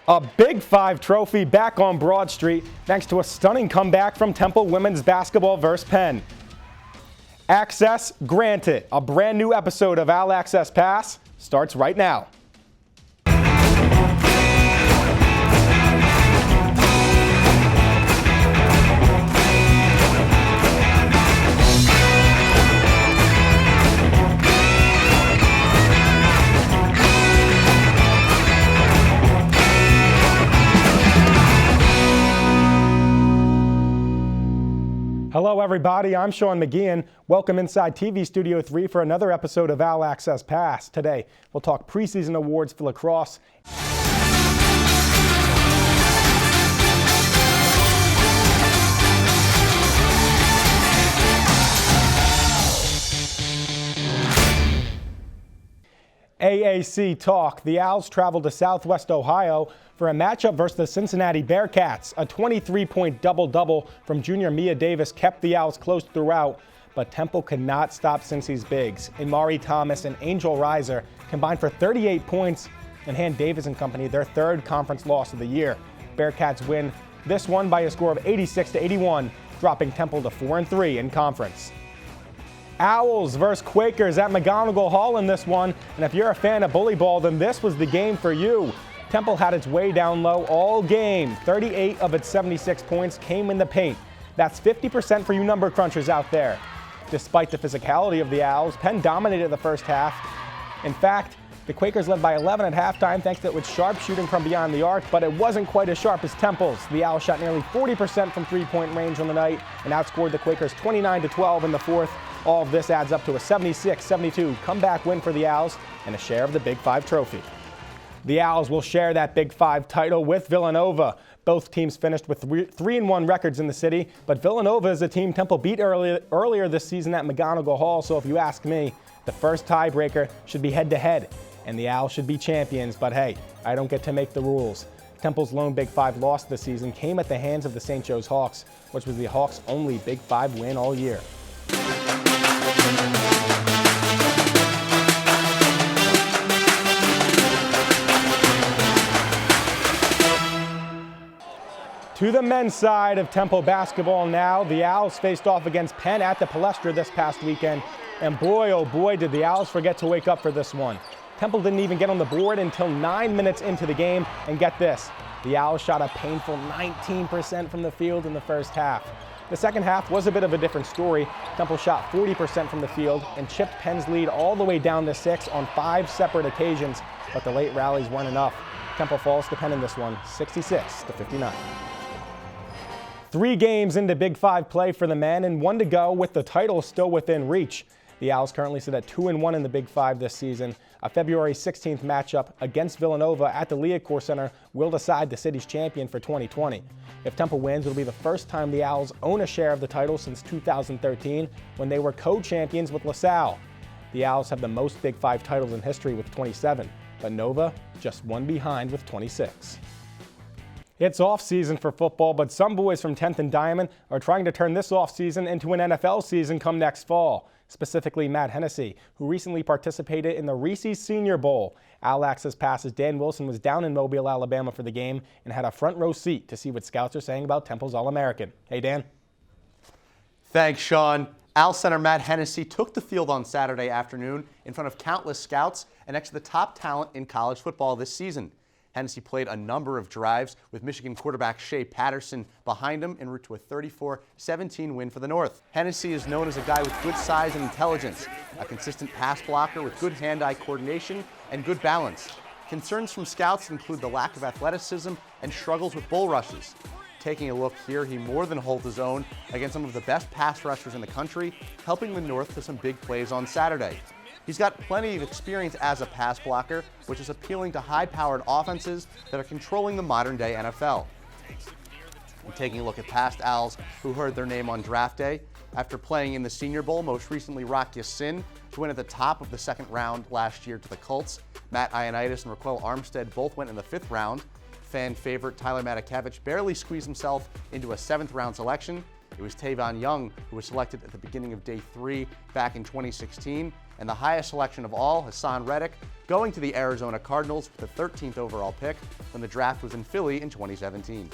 A Big Five trophy back on Broad Street thanks to a stunning comeback from Temple women's basketball versus Penn. Access granted. A brand new episode of OwlAccess Pass starts right now. Hello everybody, I'm Sean McGeehan. Welcome inside TV Studio 3 for another episode of OwlAccess Pass. Today, we'll talk preseason awards for lacrosse. AAC talk. The Owls travel to Southwest Ohio for a matchup versus the Cincinnati Bearcats. A 23-point double-double from junior Mia Davis kept the Owls close throughout, but Temple could not stop Cincy's bigs. Imari Thomas and Angel Reiser combined for 38 points and hand Davis and company their third conference loss of the year. Bearcats win this one by a score of 86-81, dropping Temple to 4-3 in conference. Owls versus Quakers at McGonigal Hall in this one, and if you're a fan of bully ball, then this was the game for you. Temple had its way down low all game. 38 of its 76 points came in the paint. That's 50% for you number crunchers out there. Despite the physicality of the Owls, Penn dominated the first half. In fact, the Quakers led by 11 at halftime thanks to its sharp shooting from beyond the arc, but it wasn't quite as sharp as Temple's. The Owls shot nearly 40% from three-point range on the night and outscored the Quakers 29-12 in the fourth. All of this adds up to a 76-72 comeback win for the Owls and a share of the Big Five trophy. The Owls will share that Big Five title with Villanova. Both teams finished with 3-1 records in the city, but Villanova is a team Temple beat earlier this season at McGonigal Hall, so if you ask me, the first tiebreaker should be head-to-head, and the Owls should be champions, but hey, I don't get to make the rules. Temple's lone Big Five loss this season came at the hands of the St. Joe's Hawks, which was the Hawks' only Big Five win all year. To the men's side of Temple basketball now, the Owls faced off against Penn at the Palestra this past weekend, and boy, oh boy, did the Owls forget to wake up for this one. Temple didn't even get on the board until 9 minutes into the game, and get this, the Owls shot a painful 19% from the field in the first half. The second half was a bit of a different story. Temple shot 40% from the field and chipped Penn's lead all the way down to 6 on 5 separate occasions, but the late rallies weren't enough. Temple falls to Penn in this one, 66-59. 3 games into Big Five play for the men and 1 to go with the title still within reach. The Owls currently sit at 2-1 in the Big Five this season. A February 16th matchup against Villanova at the Liacouras Center will decide the city's champion for 2020. If Temple wins, it'll be the first time the Owls own a share of the title since 2013 when they were co-champions with LaSalle. The Owls have the most Big Five titles in history with 27, but Nova just 1 behind with 26. It's off-season for football, but some boys from 10th and Diamond are trying to turn this off-season into an NFL season come next fall. Specifically Matt Hennessy, who recently participated in the Reese's Senior Bowl. OwlAccess Pass's Dan Wilson was down in Mobile, Alabama for the game and had a front row seat to see what scouts are saying about Temple's All-American. Hey, Dan. Thanks, Sean. Owl center Matt Hennessy took the field on Saturday afternoon in front of countless scouts and next to the top talent in college football this season. Hennessy played a number of drives with Michigan quarterback Shea Patterson behind him en route to a 34-17 win for the North. Hennessy is known as a guy with good size and intelligence, a consistent pass blocker with good hand-eye coordination and good balance. Concerns from scouts include the lack of athleticism and struggles with bull rushes. Taking a look here, he more than holds his own against some of the best pass rushers in the country, helping the North to some big plays on Saturday. He's got plenty of experience as a pass blocker, which is appealing to high-powered offenses that are controlling the modern-day NFL. And taking a look at past Owls who heard their name on draft day, after playing in the Senior Bowl, most recently Rock Ya-Sin, to win at the top of the second round last year to the Colts. Matt Ioannidis and Raquel Armstead both went in the 5th round. Fan favorite Tyler Matakevich barely squeezed himself into a 7th round selection. It was Tavon Young who was selected at the beginning of day 3 back in 2016. And the highest selection of all, Hassan Reddick, going to the Arizona Cardinals with the 13th overall pick when the draft was in Philly in 2017.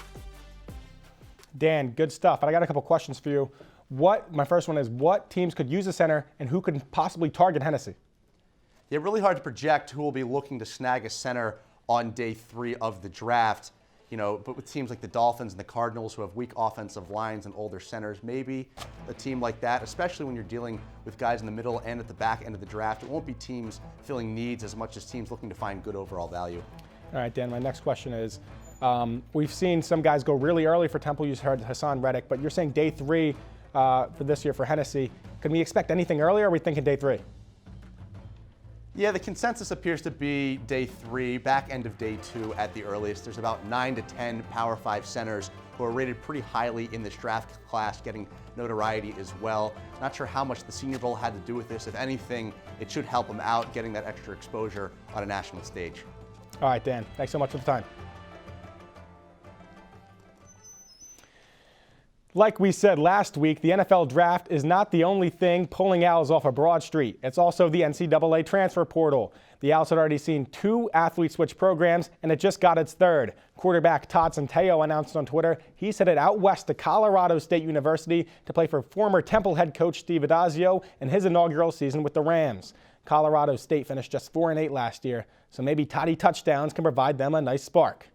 Dan, good stuff. But I got a couple questions for you. My first one is, what teams could use a center and who could possibly target Hennessy? Yeah, really hard to project who will be looking to snag a center on day 3 of the draft. But with teams like the Dolphins and the Cardinals who have weak offensive lines and older centers, maybe a team like that, especially when you're dealing with guys in the middle and at the back end of the draft, it won't be teams filling needs as much as teams looking to find good overall value. All right, Dan, my next question is, we've seen some guys go really early for Temple. You heard Hassan Reddick, but you're saying day 3 for this year for Hennessy. Can we expect anything earlier, or are we thinking day 3? Yeah, the consensus appears to be day 3, back end of day 2 at the earliest. There's about 9 to 10 Power 5 centers who are rated pretty highly in this draft class, getting notoriety as well. Not sure how much the Senior Bowl had to do with this. If anything, it should help them out getting that extra exposure on a national stage. All right, Dan, thanks so much for the time. Like we said last week, the NFL draft is not the only thing pulling Owls off of Broad Street. It's also the NCAA transfer portal. The Owls had already seen 2 athletes switch programs, and it just got its 3rd. Quarterback Todd Centeio announced on Twitter he's headed out west to Colorado State University to play for former Temple head coach Steve Addazio in his inaugural season with the Rams. Colorado State finished just 4-8 last year, so maybe Toddy touchdowns can provide them a nice spark.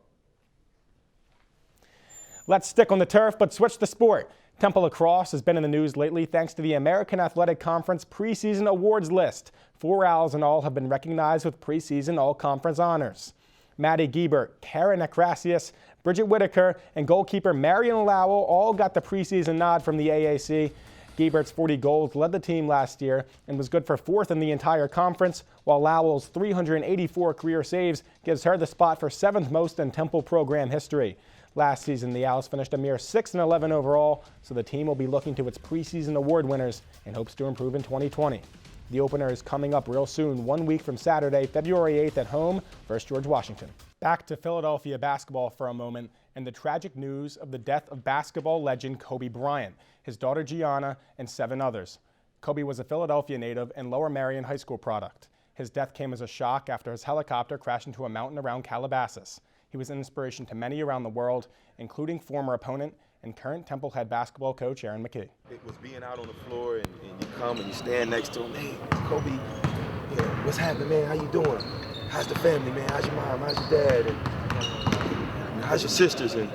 Let's stick on the turf, but switch the sport. Temple lacrosse has been in the news lately thanks to the American Athletic Conference preseason awards list. 4 Owls in all have been recognized with preseason all-conference honors. Maddie Giebert, Karen Akrasius, Bridget Whitaker, and goalkeeper Marion Lowell all got the preseason nod from the AAC. Giebert's 40 goals led the team last year and was good for 4th in the entire conference, while Lowell's 384 career saves gives her the spot for 7th most in Temple program history. Last season, the Owls finished a mere 6-11 overall, so the team will be looking to its preseason award winners and hopes to improve in 2020. The opener is coming up real soon, 1 week from Saturday, February 8th at home versus George Washington. Back to Philadelphia basketball for a moment and the tragic news of the death of basketball legend Kobe Bryant, his daughter Gianna, and 7 others. Kobe was a Philadelphia native and Lower Merion High School product. His death came as a shock after his helicopter crashed into a mountain around Calabasas. He was an inspiration to many around the world, including former opponent and current Temple head basketball coach Aaron McKee. It was being out on the floor and you come and you stand next to him. Hey, Kobe, yeah, what's happening, man? How you doing? How's the family, man? How's your mom? How's your dad? And how's your sisters? And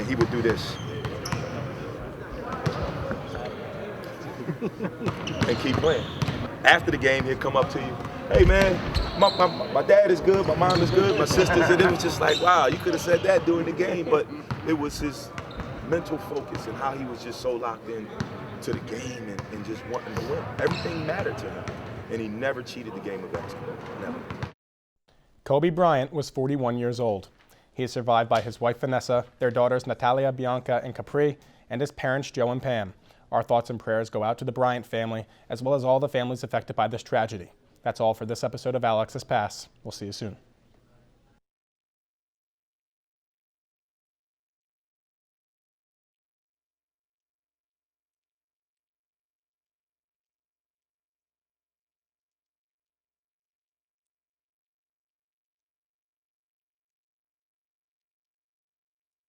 he would do this. And keep playing. After the game, he'd come up to you. Hey, man, my dad is good, my mom is good, my sisters, and it was just like, wow, you could have said that during the game, but it was his mental focus and how he was just so locked in to the game and just wanting to win. Everything mattered to him, and he never cheated the game of basketball, never. Kobe Bryant was 41 years old. He is survived by his wife Vanessa, their daughters Natalia, Bianca, and Capri, and his parents Joe and Pam. Our thoughts and prayers go out to the Bryant family, as well as all the families affected by this tragedy. That's all for this episode of OwlAccess Pass. We'll see you soon.